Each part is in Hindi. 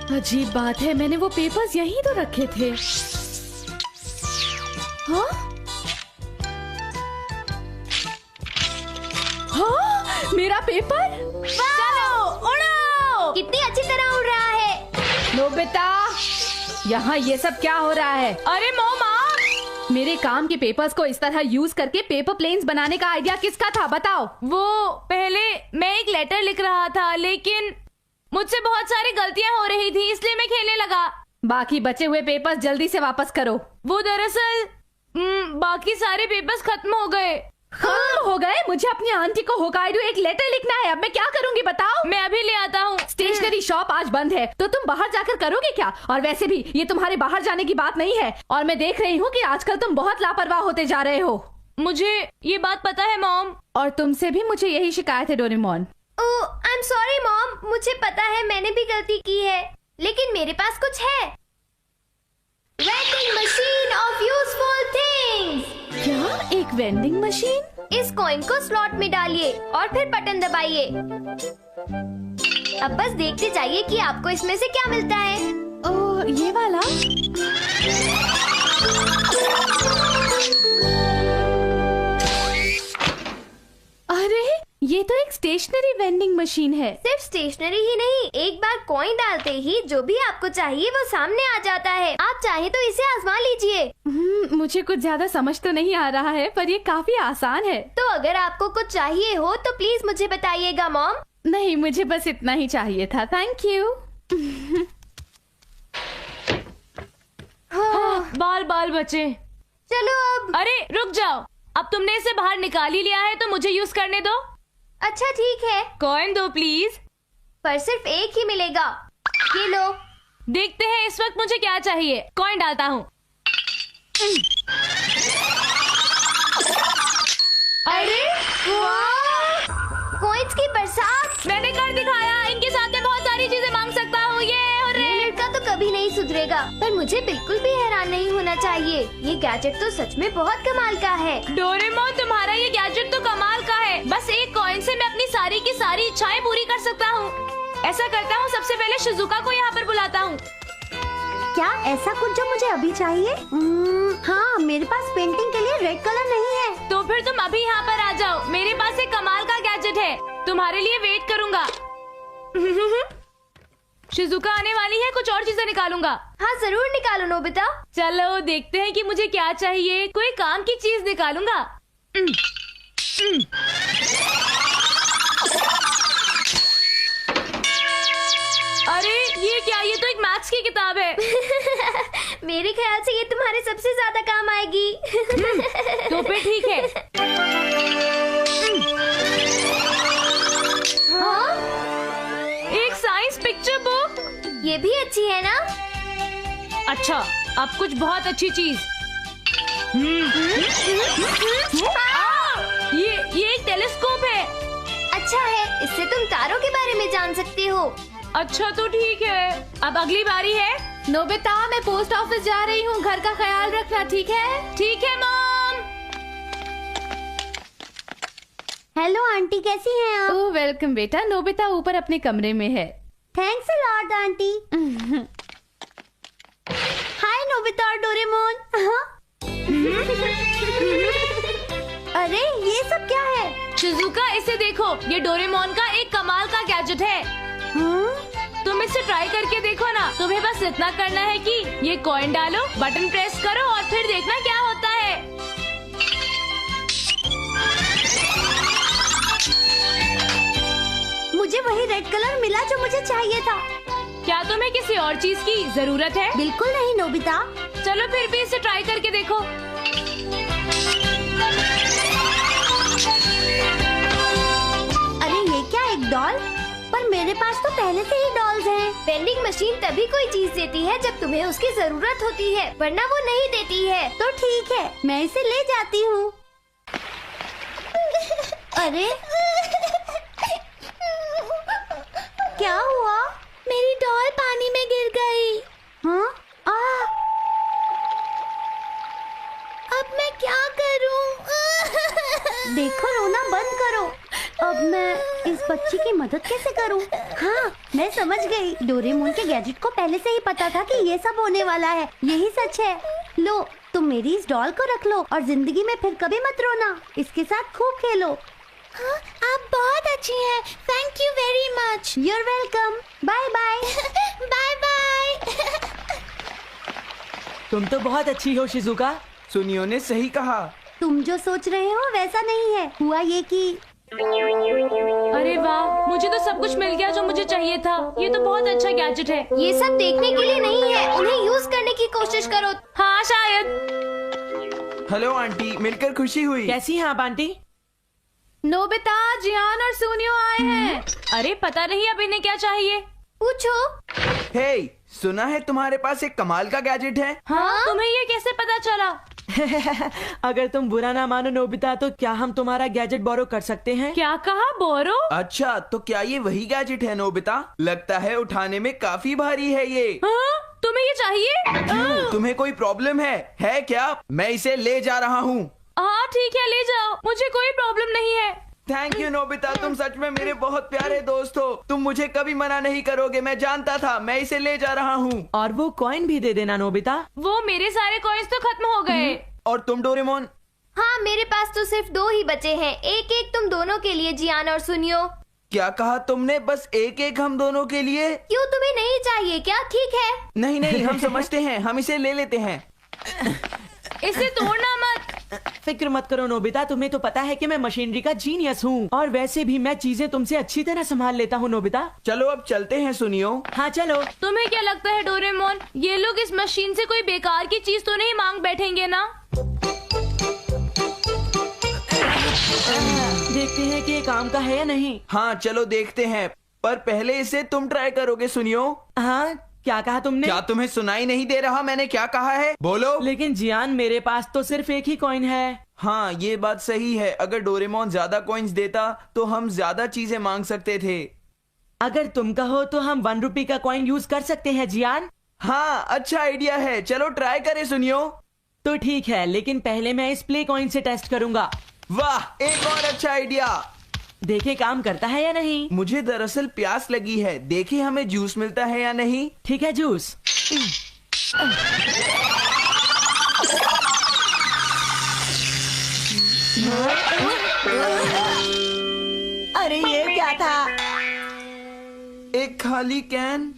अजीब बात है, मैंने वो पेपर्स यहीं तो रखे थे। हाँ? हाँ? मेरा पेपर? चलो उड़ो! कितनी अच्छी तरह उड़ रहा है। नोबिता, यहाँ ये सब क्या हो रहा है? अरे मोमा, मेरे काम के पेपर्स को इस तरह यूज करके पेपर प्लेन्स बनाने का आइडिया किसका था, बताओ। वो पहले मैं एक लेटर लिख रहा था, लेकिन मुझसे बहुत सारी गलतियां हो रही थी, इसलिए मैं खेलने लगा। बाकी बचे हुए पेपर्स जल्दी से वापस करो। वो दरअसल बाकी सारे पेपर्स खत्म हो गए। खत्म हो गए? मुझे अपनी आंटी को होकाइडो एक लेटर लिखना है, अब मैं क्या करूंगी बताओ। मैं अभी ले आता हूँ। स्टेशनरी शॉप आज बंद है, तो तुम बाहर जाकर करोगे क्या? और वैसे भी ये तुम्हारे बाहर जाने की बात नहीं है, और मैं देख रही हूँ कि आजकल तुम बहुत लापरवाह होते जा रहे हो। मुझे ये बात पता है मॉम। और तुमसे भी मुझे यही शिकायत है Doraemon. Oh, I am sorry mom, मुझे पता है मैंने भी गलती की है, लेकिन मेरे पास कुछ है। Vending machine of useful things. क्या? एक वेंडिंग मशीन? इस कॉइन को स्लॉट में डालिए और फिर बटन दबाइए। अब बस देखते जाइए कि आपको इसमें से क्या मिलता है। ओह, ये वाला? अरे, ये तो एक स्टेशनरी वेंडिंग मशीन है। सिर्फ स्टेशनरी ही नहीं, एक बार कॉइन डालते ही जो भी आपको चाहिए वो सामने आ जाता है। आप चाहे तो इसे आजमा लीजिए। मुझे कुछ ज्यादा समझ तो नहीं आ रहा है, पर ये काफी आसान है। तो अगर आपको कुछ चाहिए हो तो प्लीज मुझे बताइएगा मॉम। नहीं, मुझे बस इतना ही चाहिए था, थैंक यू। बाल बाल बचे। चलो अब। अरे रुक जाओ, अब तुमने इसे बाहर निकाल ही लिया है तो मुझे यूज करने दो। अच्छा ठीक है, कॉइन दो प्लीज। पर सिर्फ एक ही मिलेगा। ये लो। देखते हैं इस वक्त मुझे क्या चाहिए। कॉइन डालता हूँ। अरे वाह, कॉइन्स की बरसात। मैंने कर दिखाया, इनके साथ मैं बहुत सारी चीजें मांग सकता हूँ। ये लड़का तो कभी नहीं सुधरेगा, पर मुझे बिल्कुल भी हैरान नहीं होना चाहिए। ये गैजेट तो सच में बहुत कमाल का है। डोरेमोन, तुम्हारा ये गैजेट तो कमाल का है। बस एक कॉइन से मैं अपनी सारी की सारी इच्छाएं पूरी कर सकता हूँ। ऐसा करता हूँ, सबसे पहले शिजुका को यहाँ पर बुलाता हूँ। क्या ऐसा कुछ जो मुझे अभी चाहिए? हाँ, मेरे पास पेंटिंग के लिए रेड कलर नहीं है। तो फिर तुम अभी यहाँ पर आ जाओ, मेरे पास एक कमाल का गैजेट है। तुम्हारे लिए वेट करूँगा। शिजुका आने वाली है, कुछ और चीजें निकालूंगा। हाँ जरूर निकालो नोबिता। चलो देखते हैं कि मुझे क्या चाहिए। कोई काम की चीज निकालूंगा। अरे ये क्या? ये तो एक मैथ्स की किताब है। मेरे ख्याल से ये तुम्हारे सबसे ज्यादा काम आएगी। तो फिर ठीक है। हाँ? एक साइंस पिक्चर बुक। ये भी अच्छी है ना? अच्छा, अब कुछ बहुत अच्छी चीज। ये एक टेलीस्कोप है। अच्छा है, इससे तुम तारों के बारे में जान सकते हो। अच्छा तो ठीक है, अब अगली बारी है। नोबिता, मैं पोस्ट ऑफिस जा रही हूँ, घर का ख्याल रखना, ठीक है? ठीक है मॉम। हेलो आंटी, कैसी हैं आप? ओह वेलकम बेटा। नोबिता ऊपर अपने कमरे में है। Thanks a lot aunty. Hi Nobita और डोरेमोन। अरे ये सब क्या है? शिजुका, इसे देखो, ये डोरेमोन का एक कमाल का गैजेट है। तुम इसे ट्राई करके देखो ना। तुम्हें बस इतना करना है कि ये कॉइन डालो, बटन प्रेस करो और फिर देखना क्या होता है। मुझे वही रेड कलर मिला जो मुझे चाहिए था। क्या तुम्हें किसी और चीज की जरूरत है? बिल्कुल नहीं नोबिता। चलो फिर भी इसे ट्राई करके देखो। अरे ये क्या, एक डॉल? पर मेरे पास तो पहले से ही डॉल्स हैं। वेंडिंग मशीन तभी कोई चीज देती है जब तुम्हें उसकी जरूरत होती है, वरना वो नहीं देती है। तो ठीक है, मैं इसे ले जाती हूँ। अरे क्या हुआ? मेरी डॉल पानी में गिर गई। हाँ? अब मैं क्या करूँ? देखो, रोना बंद करो। अब मैं इस बच्ची की मदद कैसे करूँ? हाँ, मैं समझ गई। डोरेमोन के गैजेट को पहले से ही पता था कि ये सब होने वाला है। यही सच है। लो, तुम मेरी इस डॉल को रख लो और जिंदगी में फिर कभी मत रोना। इसके साथ खूब खेलो। हाँ, आप बहुत अच्छी हैं। Thank you very much. You're welcome. Bye bye. Bye bye. तुम तो बहुत अच्छी हो शिजुका। सुनियो ने सही कहा। तुम जो सोच रहे हो वैसा नहीं है। हुआ ये कि अरे वाह, मुझे तो सब कुछ मिल गया जो मुझे चाहिए था। ये तो बहुत अच्छा गैजेट है। ये सब देखने के लिए नहीं है, उन्हें यूज करने की कोशिश करो। हाँ शायद। हेलो आंटी, मिलकर खुशी हुई। कैसी हैं आप आंटी? नोबिता, जियान और सुनियो आए हैं। अरे पता नहीं अब इन्हें क्या चाहिए। पूछो। हे, सुना है तुम्हारे पास एक कमाल का गैजेट है। हाँ? तुम्हें ये कैसे पता चला? अगर तुम बुरा ना मानो नोबिता, तो क्या हम तुम्हारा गैजेट बोरो कर सकते हैं? क्या कहा, बोरो? अच्छा, तो क्या ये वही गैजेट है नोबिता? लगता है उठाने में काफी भारी है ये। हाँ? तुम्हें ये चाहिए? क्यों? तुम्हें कोई प्रॉब्लम है क्या? मैं इसे ले जा रहा हूँ। हाँ ठीक है, ले जाओ, मुझे कोई प्रॉब्लम नहीं है। थैंक यू नोबिता, तुम सच में मेरे बहुत प्यारे दोस्त हो। तुम मुझे कभी मना नहीं करोगे, मैं जानता था। मैं इसे ले जा रहा हूँ। और वो कॉइन भी दे देना नोबिता। वो मेरे सारे कॉइन्स तो खत्म हो गए। और तुम डोरेमोन? हाँ, मेरे पास तो सिर्फ 2 ही बचे हैं। एक एक तुम दोनों के लिए, जियान और सुनियो। क्या कहा तुमने? बस एक एक हम दोनों के लिए? क्यों, तुम्हें नहीं चाहिए क्या? ठीक है। नहीं नहीं, हम समझते हैं, हम इसे ले लेते हैं। इसे तोड़ना मत। फिक्र मत करो नोबिता, तुम्हें तो पता है कि मैं मशीनरी का जीनियस हूँ। और वैसे भी मैं चीजें तुमसे अच्छी तरह संभाल लेता हूँ नोबिता। चलो अब चलते हैं सुनियो। हाँ चलो। तुम्हें क्या लगता है डोरेमोन, ये लोग इस मशीन से कोई बेकार की चीज तो नहीं मांग बैठेंगे ना? देखते हैं कि ये काम का है या नहीं। हाँ चलो देखते हैं, पर पहले इसे तुम ट्राई करोगे सुनियो। हाँ, क्या कहा तुमने? क्या तुम्हें सुनाई नहीं दे रहा मैंने क्या कहा है? बोलो। लेकिन जियान, मेरे पास तो सिर्फ एक ही कॉइन है। हाँ ये बात सही है। अगर डोरेमोन ज्यादा कॉइन्स देता तो हम ज्यादा चीजें मांग सकते थे। अगर तुम कहो तो हम 1 रुपए का कॉइन यूज कर सकते हैं जियान। हाँ अच्छा आइडिया है, चलो ट्राई करें सुनियो। तो ठीक है, लेकिन पहले मैं इस प्ले कॉइन से टेस्ट करूंगा। वाह, एक और अच्छा आइडिया। देखे काम करता है या नहीं। मुझे दरअसल प्यास लगी है, देखे हमें जूस मिलता है या नहीं। ठीक है, जूस। अरे ये क्या था? एक खाली कैन।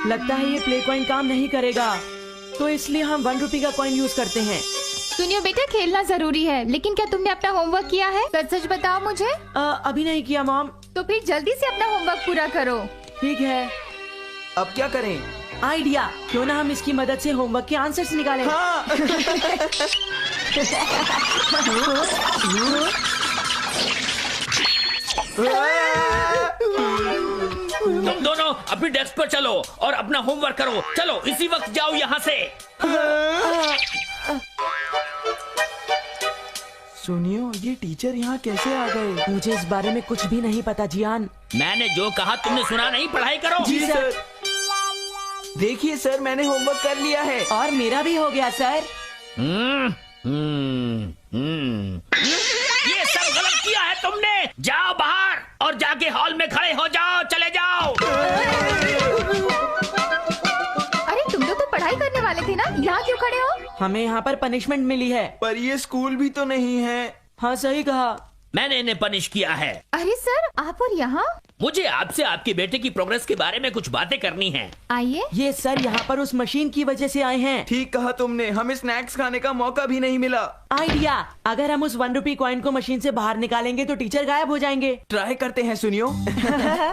लगता है ये प्ले कॉइन काम नहीं करेगा, तो इसलिए हम 1 रुपए का कॉइन यूज करते हैं। सुनियो बेटा, खेलना जरूरी है, लेकिन क्या तुमने अपना होमवर्क किया है? सच सच बताओ मुझे। अभी नहीं किया मॉम। तो फिर जल्दी से अपना होमवर्क पूरा करो। ठीक है। अब क्या करें? आइडिया, क्यों ना हम इसकी मदद से होमवर्क के आंसर्स निकालें। हाँ। तुम दोनों अपनी डेस्क पर चलो और अपना होमवर्क करो। चलो इसी वक्त जाओ यहाँ से। सुनियो, ये टीचर यहाँ कैसे आ गए? मुझे इस बारे में कुछ भी नहीं पता जियान। मैंने जो कहा तुमने सुना नहीं? पढ़ाई करो। जी सर। देखिए सर, मैंने होमवर्क कर लिया है। और मेरा भी हो गया सर। ये सब गलत किया है तुमने। जाओ बाहर और जाके हॉल में खड़े हो जाओ। चले जाओ। अरे तुम लोग तो पढ़ाई करने वाले थे ना, यहाँ क्यों खड़े हो? हमें यहाँ पर पनिशमेंट मिली है। पर ये स्कूल भी तो नहीं है। हाँ सही कहा। मैंने इन्हें पनिश किया है। अरे सर, आप और यहाँ? मुझे आपसे आपके बेटे की प्रोग्रेस के बारे में कुछ बातें करनी है। आइए। ये सर यहाँ पर उस मशीन की वजह से आए हैं। ठीक कहा तुमने, हमें स्नैक्स खाने का मौका भी नहीं मिला। आइडिया, अगर हम उस 1 रुपए कॉइन को मशीन से बाहर निकालेंगे तो टीचर गायब हो जाएंगे। ट्राई करते हैं सुनियो।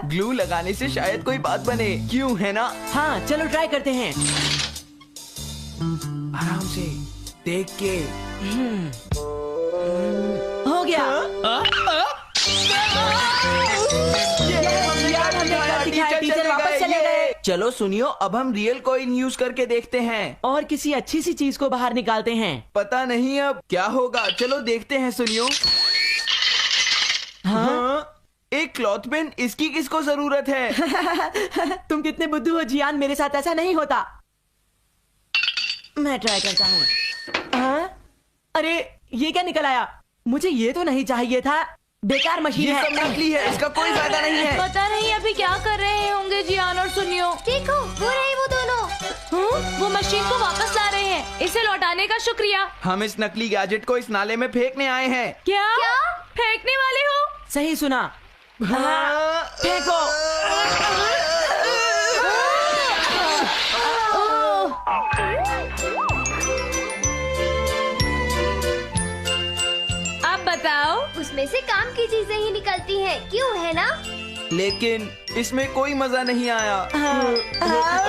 ग्लू लगाने से शायद कोई बात बने, क्यों है ना? हाँ चलो ट्राई करते हैं। आराम से देख के। हो गया। टीचर वापस चले गए। चलो सुनियो, अब हम रियल कॉइन यूज करके देखते हैं और किसी अच्छी सी चीज को बाहर निकालते हैं। पता नहीं अब क्या होगा। चलो देखते हैं सुनियो। हाँ, एक क्लॉथ पेन, इसकी किसको जरूरत है? तुम कितने बुद्धू हो जियान, मेरे साथ ऐसा नहीं होता। मैं ट्राई करता हूँ। हाँ? अरे ये क्या निकल आया? मुझे ये तो नहीं चाहिए था। बेकार मशीन ये है। सब नकली है, इसका कोई फायदा नहीं है। पता नहीं अभी क्या कर रहे होंगे और सुनियो। देखो वो रहे वो दोनों। वो मशीन को वापस ला रहे हैं। इसे लौटाने का शुक्रिया। हम इस नकली गैजेट को इस नाले में फेंकने आए हैं। क्या फेंकने वाले हो? सही सुना। हाँ, फेंको। अब बताओ। उसमें से काम की चीजें ही निकलती हैं, क्यों है ना? लेकिन इसमें कोई मजा नहीं आया। हाँ, हाँ,